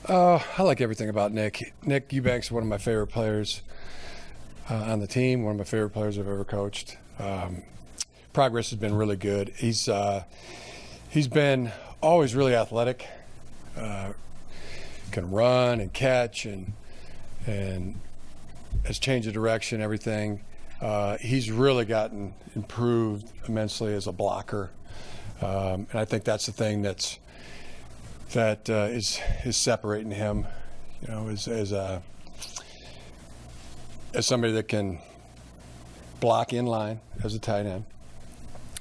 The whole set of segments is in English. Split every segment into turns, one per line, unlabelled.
I like everything about Nick. Nick Eubanks is one of my favorite players on the team, one of my favorite players I've ever coached. Progress has been really good. He's been always really athletic, can run and catch and has changed the direction, everything. He's really gotten improved immensely as a blocker. And I think that's the thing that is separating him, as somebody that can block in line as a tight end,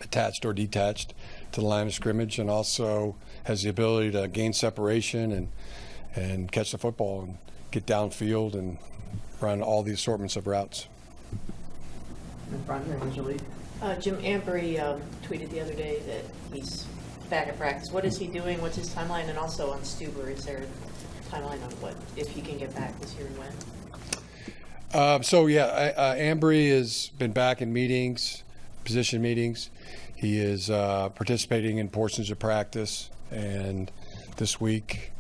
attached or detached to the line of scrimmage, and also has the ability to gain separation and catch the football and get downfield and run all the assortments of routes.
In front here, usually.
Jim Ambry tweeted the other day that he's back at practice. What is he doing? What's his timeline? And also on Stuber, is there a timeline on what, if he can get back this year and when?
Ambry has been back in meetings, position meetings. He is participating in portions of practice, and this week,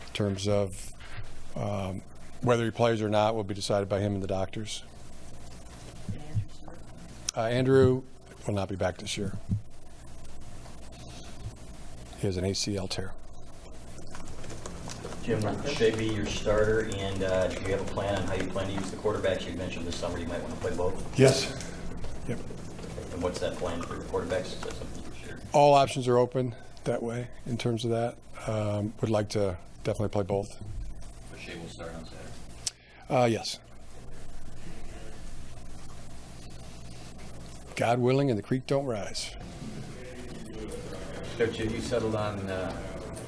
in terms of whether he plays or not, will be decided by him and the doctors. Andrew will not be back this year. He has an ACL tear.
Jim, will Shea be your starter, and do you have a plan on how you plan to use the quarterbacks? You mentioned this summer you might want to play both.
Yes. Yep.
And what's that plan for the quarterbacks? Is that something you share?
All options are open that way in terms of that. Would like to definitely play both.
But Shea will start on Saturday?
Yes. God willing and the creek don't rise.
Coach, have you settled on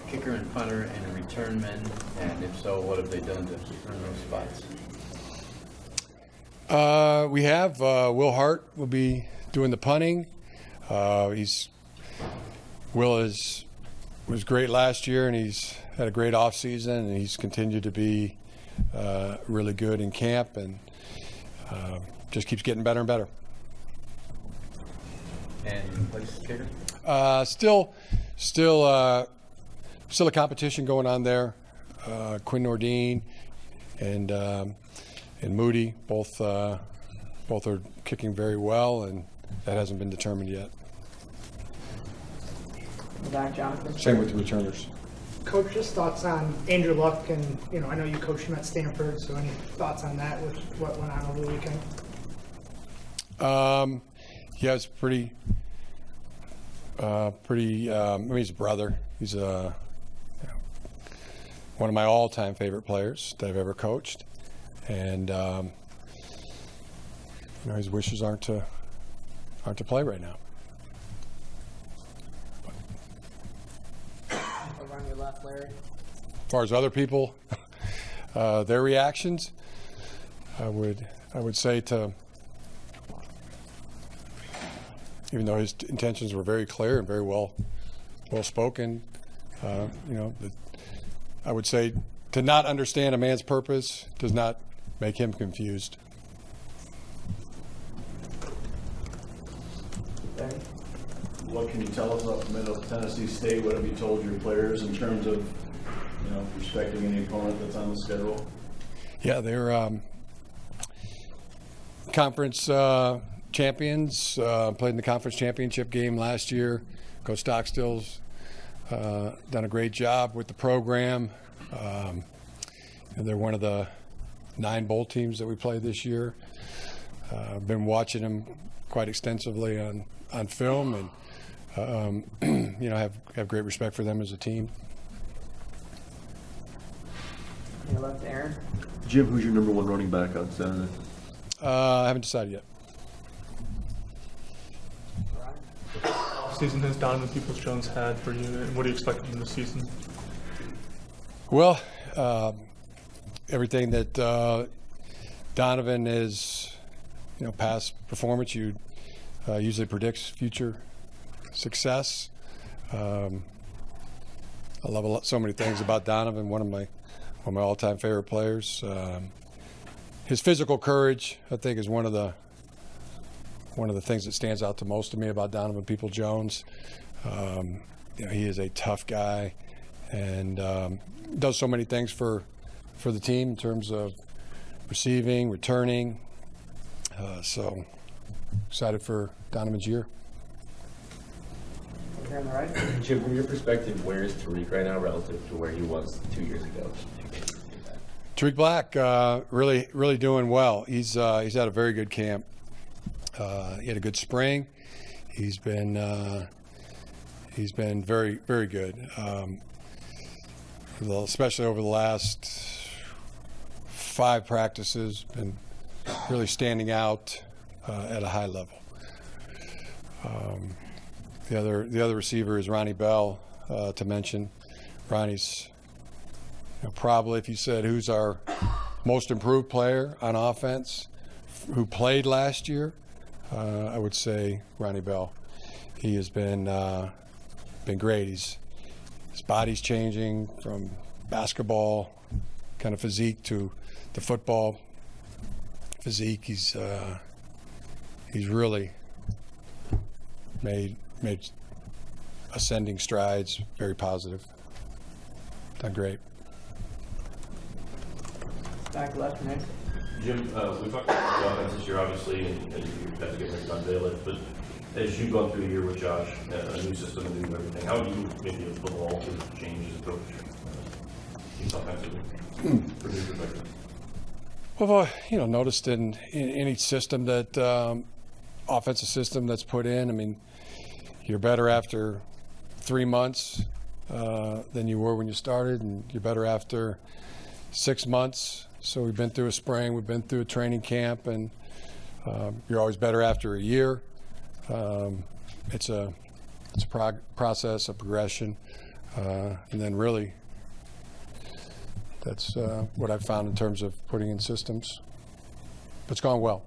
kicker and punter and return men? And if so, what have they done to earn those spots?
We have Will Hart will be doing the punting. Was great last year, and he's had a great off season, and he's continued to be really good in camp, and just keeps getting better and better.
And you place kicker?
Still a competition going on there. Quinn Nordine and Moody both are kicking very well, and that hasn't been determined yet.
Back, Jonathan.
Same with the returners.
Coach, just thoughts on Andrew Luck, and I know you coached him at Stanford, so any thoughts on that with what went on over the weekend?
Yeah, it's pretty. He's a brother. He's one of my all-time favorite players that I've ever coached, and his wishes aren't to play right now.
Over on your left, Larry.
As far as other people, their reactions, I would say to. Even though his intentions were very clear and very well spoken, I would say to not understand a man's purpose does not make him confused.
What can you tell us about Middle Tennessee State? What have you told your players in terms of, respecting any opponent that's on the schedule? Yeah,
they're conference champions, played in the conference championship game last year. Coach Stockstill's done a great job with the program. And they're one of the 9 bowl teams that we played this year. I've been watching them quite extensively on film, and have great respect for them as a team.
Your left, Aaron.
Jim, who's your number 1 running back on Saturday?
I haven't decided yet.
Season has Donovan Peoples-Jones had for you, and what do you expect from this season?
Well, everything that Donovan is, past performance, you usually predicts future success. I love so many things about Donovan. One of my all-time favorite players. His physical courage, I think, is one of the things that stands out to most of me about Donovan Peoples-Jones. He is a tough guy, and does so many things for the team in terms of receiving, returning. So excited for Donovan's year.
Over here on the right.
Jim, from your perspective, where is Tariq right now relative to where he was 2 years ago?
Tariq Black, really doing well. He's had a very good camp. He had a good spring. He's been very, very good, especially over the last 5 practices. Been really standing out at a high level. The other receiver is Ronnie Bell, to mention. Ronnie's probably, if you said who's our most improved player on offense, who played last year, I would say Ronnie Bell. He has been great. His body's changing from basketball kind of physique to the football physique. He's really made ascending strides. Very positive. Done great.
Back left, Nick.
Jim, we talked about the offense this year, obviously, and you guys are getting ready to unveil it. But as you've gone through a year with Josh, a new system, a new everything, how do you maybe evolve to change as a coach offensively from your perspective?
Well, noticed in any system that offensive system that's put in, I mean, you're better after 3 months than you were when you started, and you're better after 6 months. So we've been through a spring, we've been through a training camp, and you're always better after a year. It's a process, a progression, and then really that's what I've found in terms of putting in systems. But it's gone well.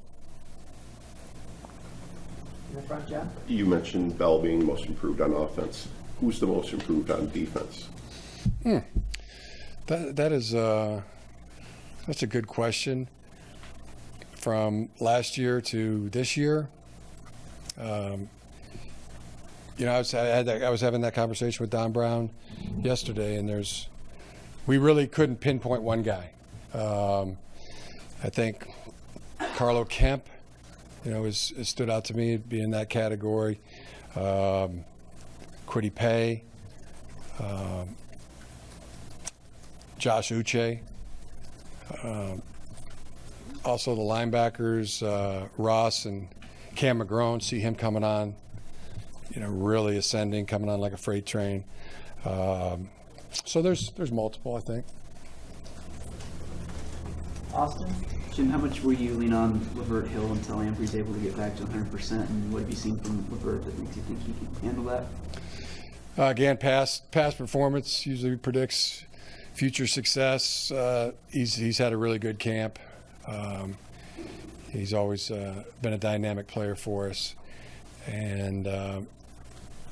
In the front, Jeff.
You mentioned Bell being most improved on offense. Who's the most improved on defense?
That's a good question. From last year to this year, I was having that conversation with Don Brown yesterday, and we really couldn't pinpoint one guy. I think Carlo Kemp, has stood out to me, being in that category. Kwity Paye, Josh Uche. Also the linebackers, Ross and Cam McGrone, see him coming on, really ascending, coming on like a freight train. So there's multiple, I think.
Austin.
Jim, how much will you lean on Levert Hill until Ambry's able to get back to 100%? And what have you seen from Levert that makes you think he can handle that?
Again, past performance usually predicts future success. He's had a really good camp. He's always been a dynamic player for us, and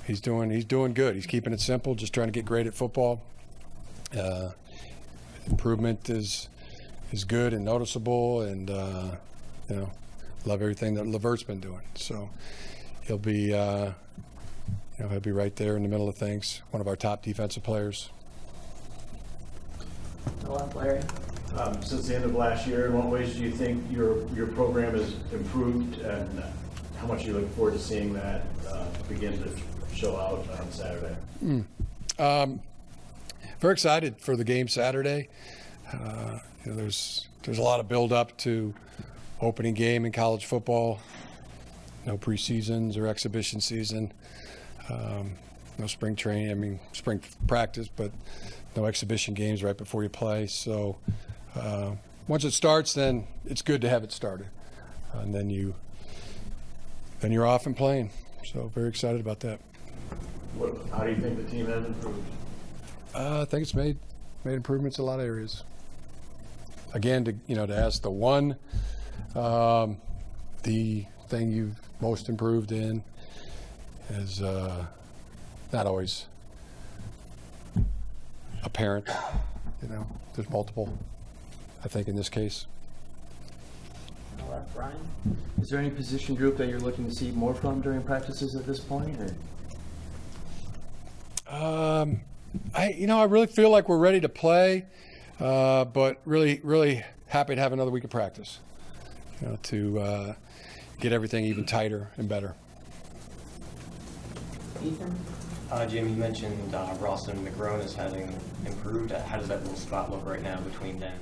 he's doing good. He's keeping it simple, just trying to get great at football. Improvement is good and noticeable, and love everything that Levert's been doing. So he'll be right there in the middle of things. One of our top defensive players.
The left, Larry.
Since the end of last year, in what ways do you think your program has improved, and how much you look forward to seeing that begin to show out on Saturday?
Very excited for the game Saturday. There's a lot of build up to opening game in college football. No preseasons or exhibition season. No spring training. Spring practice, but no exhibition games right before you play. So once it starts, then it's good to have it started, and then you're off and playing. So very excited about that.
How do you think the team has improved?
I think it's made improvements in a lot of areas. Again, to ask the one, the thing you've most improved in is not always apparent. There's multiple, I think, in this case.
The left, Brian.
Is there any position group that you're looking to see more from during practices at this point? Or?
I really feel like we're ready to play, but really happy to have another week of practice, to get everything even tighter and better.
Ethan?
Jim, you mentioned Ross and McGrone having improved. How does that little spot look right now between them?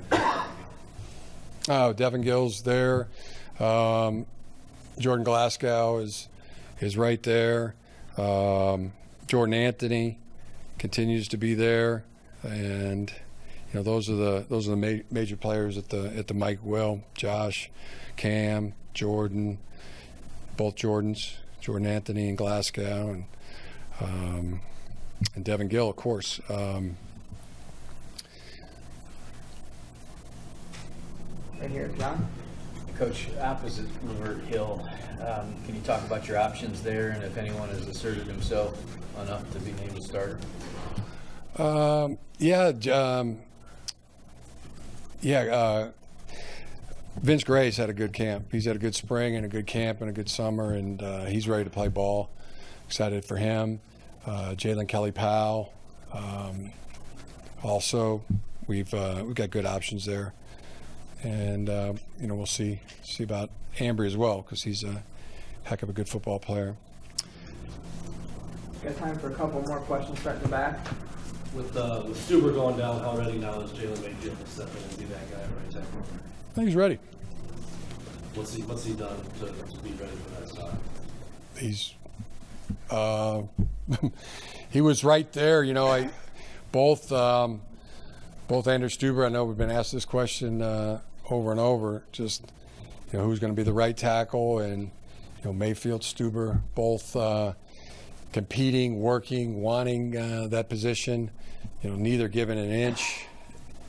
Oh, Devin Gill's there. Jordan Glasgow is right there. Jordan Anthony continues to be there, and those are the major players at the Mike Will, Josh, Cam, Jordan, both Jordans, Jordan Anthony and Glasgow, and Devin Gill, of course.
Right here, John?
Coach, opposite Levert Hill, can you talk about your options there and if anyone has asserted himself enough to be named a starter?
Vince Gray's had a good camp. He's had a good spring and a good camp and a good summer, and he's ready to play ball. Excited for him. Jalen Kelly-Powell. Also, we've got good options there. And we'll see about Ambry as well, because he's a heck of a good football player.
Got time for a couple more questions, start in the back.
With Stuber going down, how ready now is Jalen Mayfield to step in and be that guy at right tackle?
I think he's ready.
What's he done to be ready for that spot?
He's he was right there. Both Andrew Stuber, I know we've been asked this question over and over, just who's going to be the right tackle, and Mayfield, Stuber, both competing, working, wanting that position. Neither given an inch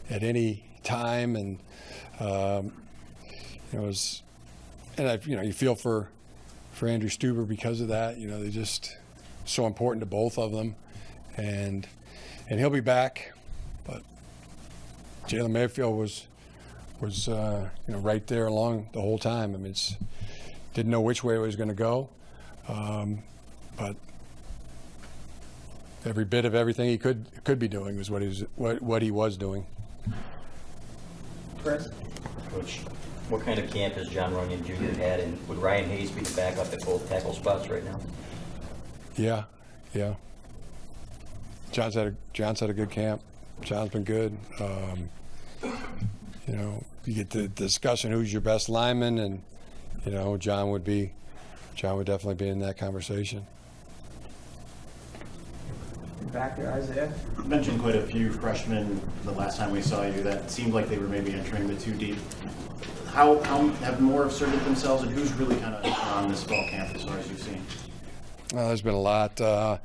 at any time, and you feel for Andrew Stuber because of that. They're just so important to both of them, and he'll be back. But Jalen Mayfield was right there along the whole time. I mean, didn't know which way it was going to go, but every bit of everything he could be doing was what he was doing.
Chris?
Coach, what kind of camp has John Runyon Jr. had, and would Ryan Hayes be the backup at both tackle spots right now?
Yeah. John's had a good camp. John's been good. You get the discussion who's your best lineman, and John would definitely be in that conversation.
Back there, Isaiah.
You mentioned quite a few freshmen the last time we saw you that seemed like they were maybe entering the too deep. How have more asserted themselves, and who's really kind of on this fall camp as far as you've seen?
There's been a lot of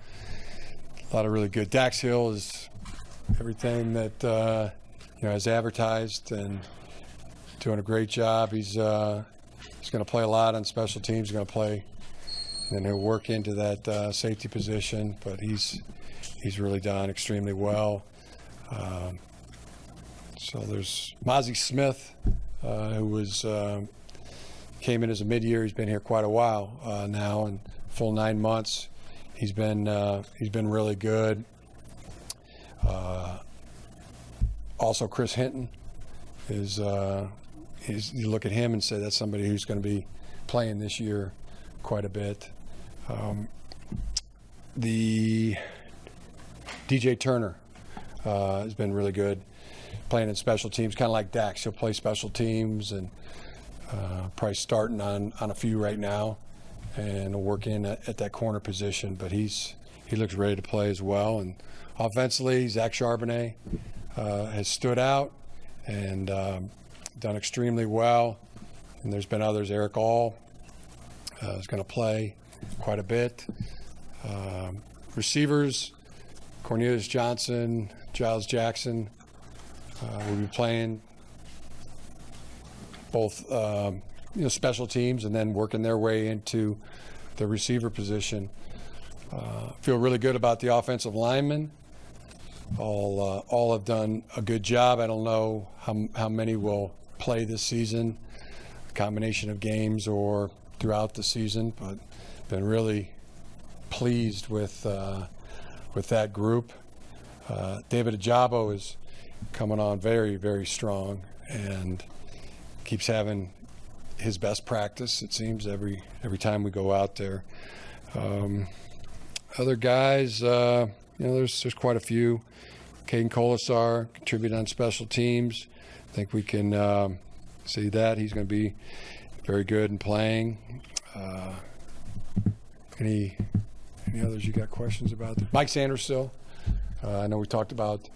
really good. Dax Hill is everything that has advertised, and doing a great job. He's going to play a lot on special teams. He's going to play, and then he'll work into that safety position. But he's really done extremely well. So there's Mozzie Smith, who came in as a mid-year. He's been here quite a while now, and full 9 months. He's been really good. Also, Chris Hinton is you look at him and say that's somebody who's going to be playing this year quite a bit. The DJ Turner has been really good playing in special teams, kind of like Dax. He'll play special teams, and probably starting on a few right now, and will work in at that corner position. But he looks ready to play as well. And offensively, Zach Charbonnet has stood out and done extremely well. And there's been others. Eric All is going to play quite a bit. Receivers, Cornelius Johnson, Giles Jackson will be playing both special teams and then working their way into the receiver position. Feel really good about the offensive linemen. All have done a good job. I don't know how many will play this season, a combination of games or throughout the season, but been really pleased with that group. David Ajabo is coming on very, very strong and keeps having his best practice, it seems, every time we go out there. Other guys, there's quite a few. Caden Colasar contributed on special teams. I think we can see that. He's going to be very good in playing. Any others you got questions about? Mike Sanders still. I know we talked about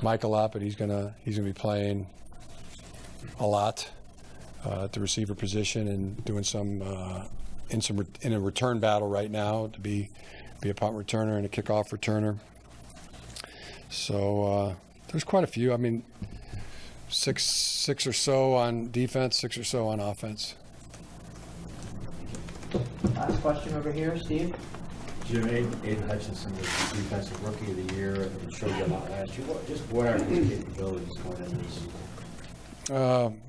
Mike a lot, but he's gonna be playing a lot at the receiver position and doing some in a return battle right now to be a punt returner and a kickoff returner. So there's quite a few. I mean, six or so on defense, 6 or so on offense.
Last question over here, Steve.
Jim, Aiden Hutchinson was the defensive rookie of the year and showed you a lot last year. What are his capabilities going into this season?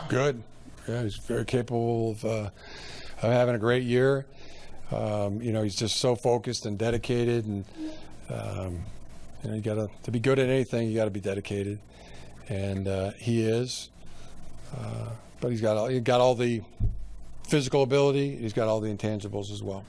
Good. Yeah, he's very capable of having a great year. He's just so focused and dedicated, and you got to be good at anything. You got to be dedicated, and he is. But he's got all the physical ability. He's got all the intangibles as well.